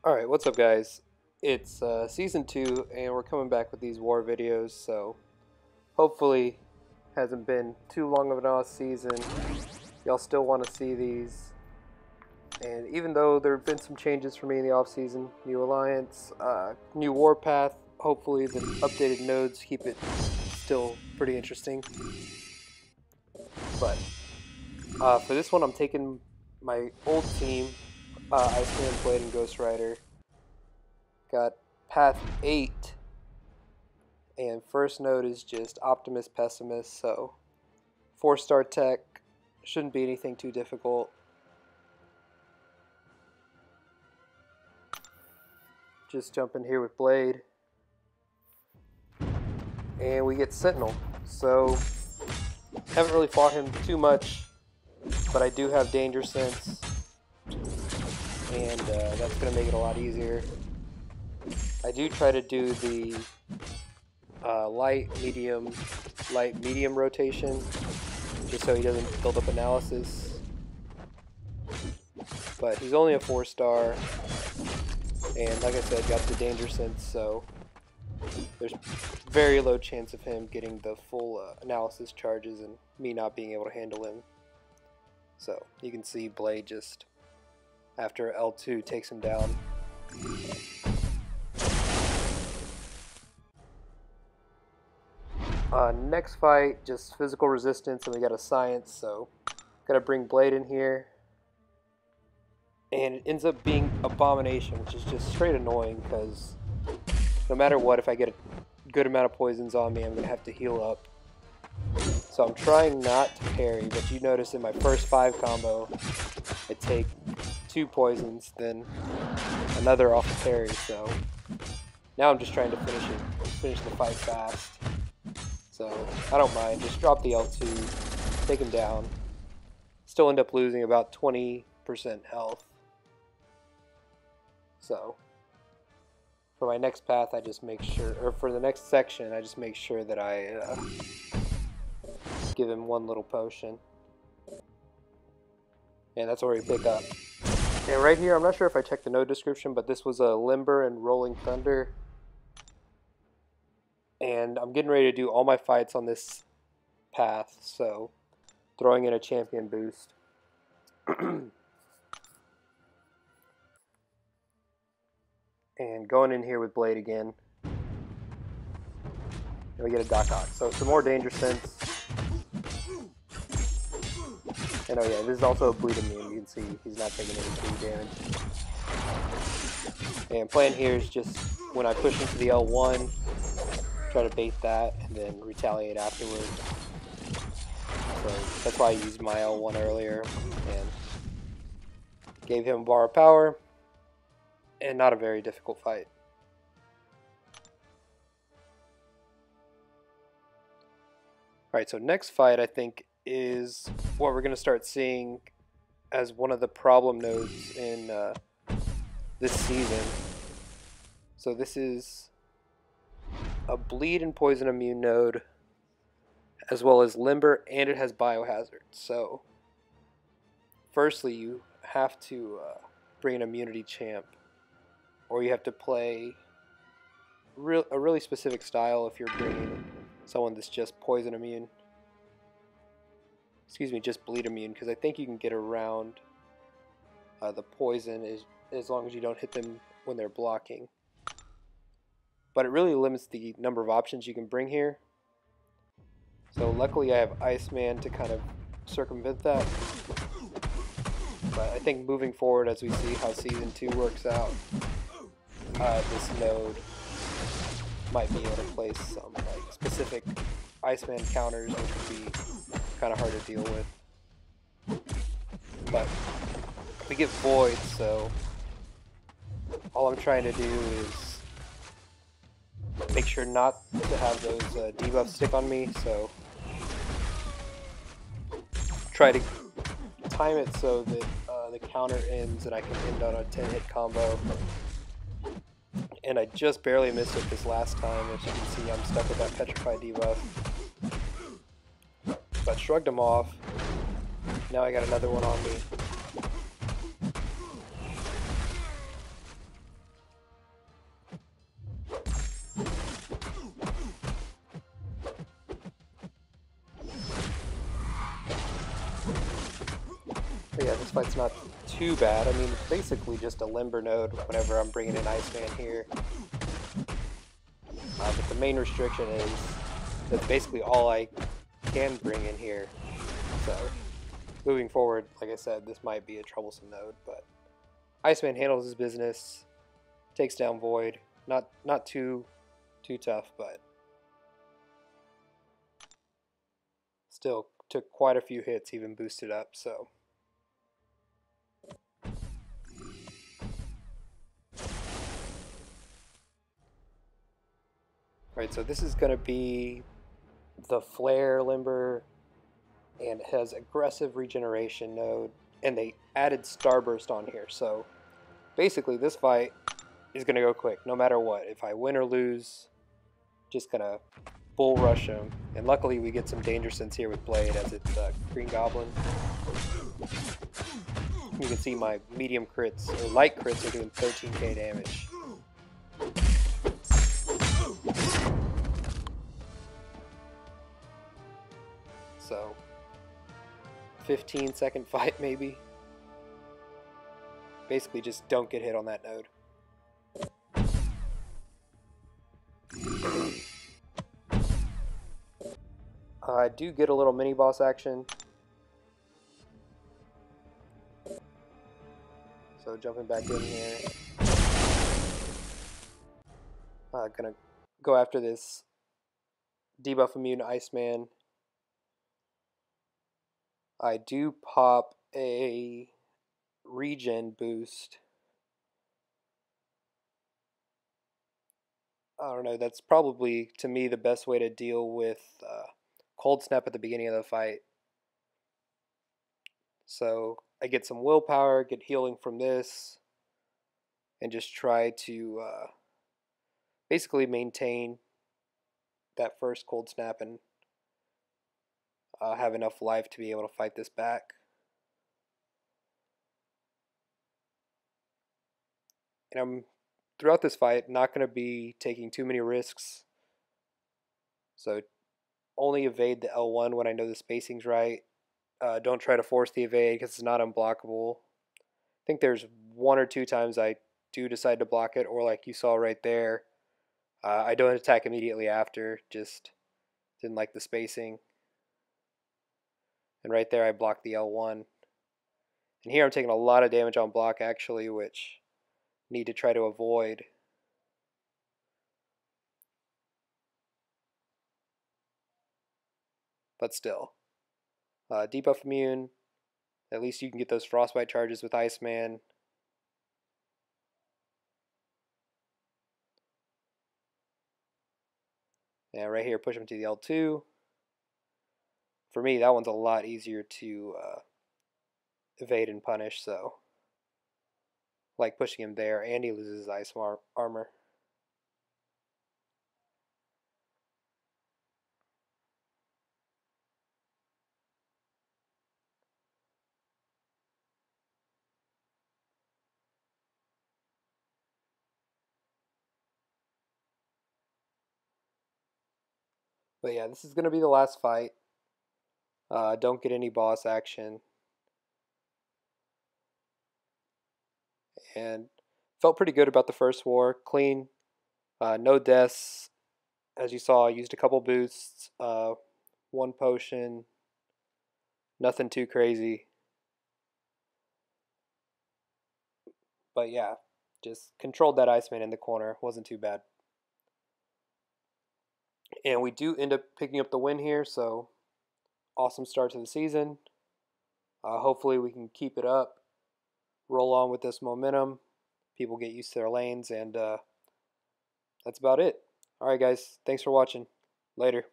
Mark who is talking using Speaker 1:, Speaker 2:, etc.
Speaker 1: Alright, what's up guys? It's Season 2 and we're coming back with these war videos, so hopefully hasn't been too long of an off season. Y'all still want to see these. And even though there have been some changes for me in the off season, new alliance, new warpath, hopefully the updated nodes keep it still pretty interesting. But for this one I'm taking my old team, Iceman, Blade, and Ghost Rider. Got path 8, and first node is just Optimist Pessimist, so 4-star tech, shouldn't be anything too difficult. Just jump in here with Blade, and we get Sentinel. So haven't really fought him too much, but I do have Danger Sense, and that's going to make it a lot easier. I do try to do the light, medium rotation, just so he doesn't build up analysis. But he's only a 4-star, and like I said, got the Danger Sense, so there's very low chance of him getting the full analysis charges and me not being able to handle him. So you can see Blade just, after L2 takes him down. Next fight, just physical resistance, and we got a science, so gotta bring Blade in here. And it ends up being Abomination, which is just straight annoying, because no matter what, if I get a good amount of poisons on me, I'm gonna have to heal up. So I'm trying not to parry, but you notice in my first 5 combo, I take 2 poisons, then another off the parry, so now I'm just trying to finish the fight fast. So I don't mind, just drop the L2, take him down, still end up losing about 20% health. So for my next path, I just make sure, or for the next section, I just make sure that I give him one little potion. And that's where we pick up. And right here, I'm not sure if I checked the node description, but this was a Limber and Rolling Thunder. And I'm getting ready to do all my fights on this path, so throwing in a champion boost. And going in here with Blade again. And we get a Doc Ock. So some more Danger Sense. And oh yeah, this is also a bleed immune. You can see he's not taking any bleed damage. And plan here is just when I push into the L1, try to bait that and then retaliate afterwards. So that's why I used my L1 earlier and gave him a bar of power, and not a very difficult fight. Alright, so next fight I think is what we're going to start seeing as one of the problem nodes in this season. So this is a bleed and poison immune node, as well as limber, and it has biohazard. So firstly, you have to bring an immunity champ, or you have to play a really specific style if you're bringing someone that's just poison immune. Excuse me, just bleed immune, because I think you can get around the poison as long as you don't hit them when they're blocking. But it really limits the number of options you can bring here. So luckily I have Iceman to kind of circumvent that. But I think moving forward, as we see how Season 2 works out, this node might be able to place some like specific Iceman counters, which would be kind of hard to deal with. But we get Void, so all I'm trying to do is make sure not to have those debuffs stick on me, so try to time it so that the counter ends and I can end on a 10-hit combo. And I just barely missed it this last time. As you can see, I'm stuck with that Petrify debuff. But shrugged him off. Now I got another one on me. fight's not too bad. I mean, it's basically just a limber node whenever I'm bringing in Iceman here. But the main restriction is that's basically all I can bring in here. So moving forward, like I said, this might be a troublesome node, but Iceman handles his business, takes down Void. Not too tough, but still took quite a few hits, even boosted up, so. Alright, so this is going to be the Flare Limber, and it has aggressive regeneration node, and they added Starburst on here, so basically this fight is going to go quick, no matter what. If I win or lose, just going to bull rush him, and luckily we get some danger sense here with Blade as it's Green Goblin. You can see my medium crits, or light crits, are doing 13k damage. So, 15-second fight maybe. Basically just don't get hit on that node. I do get a little mini boss action. So jumping back in here. Gonna go after this debuff immune Iceman. I do pop a regen boost. I don't know, that's probably, to me, the best way to deal with Cold Snap at the beginning of the fight. So I get some willpower, get healing from this, and just try to basically maintain that first Cold Snap and have enough life to be able to fight this back. And I'm, throughout this fight, not going to be taking too many risks. So only evade the L1 when I know the spacing's right. Don't try to force the evade because it's not unblockable. I think there's one or two times I do decide to block it, or like you saw right there, I don't attack immediately after, just didn't like the spacing. And right there I blocked the L1. And here I'm taking a lot of damage on block actually, which I need to try to avoid. But still. Debuff immune. At least you can get those frostbite charges with Iceman. And right here, push him to the L2. For me, that one's a lot easier to evade and punish, so like pushing him there, and he loses his ice armor. But yeah, this is going to be the last fight. Don't get any boss action. And felt pretty good about the first war. Clean. No deaths. As you saw, I used a couple boosts. One potion. Nothing too crazy. But yeah, just controlled that Iceman in the corner. Wasn't too bad. And we do end up picking up the win here, so awesome start to the season. Hopefully we can keep it up, roll on with this momentum, people get used to their lanes, and that's about it. Alright guys, thanks for watching. Later.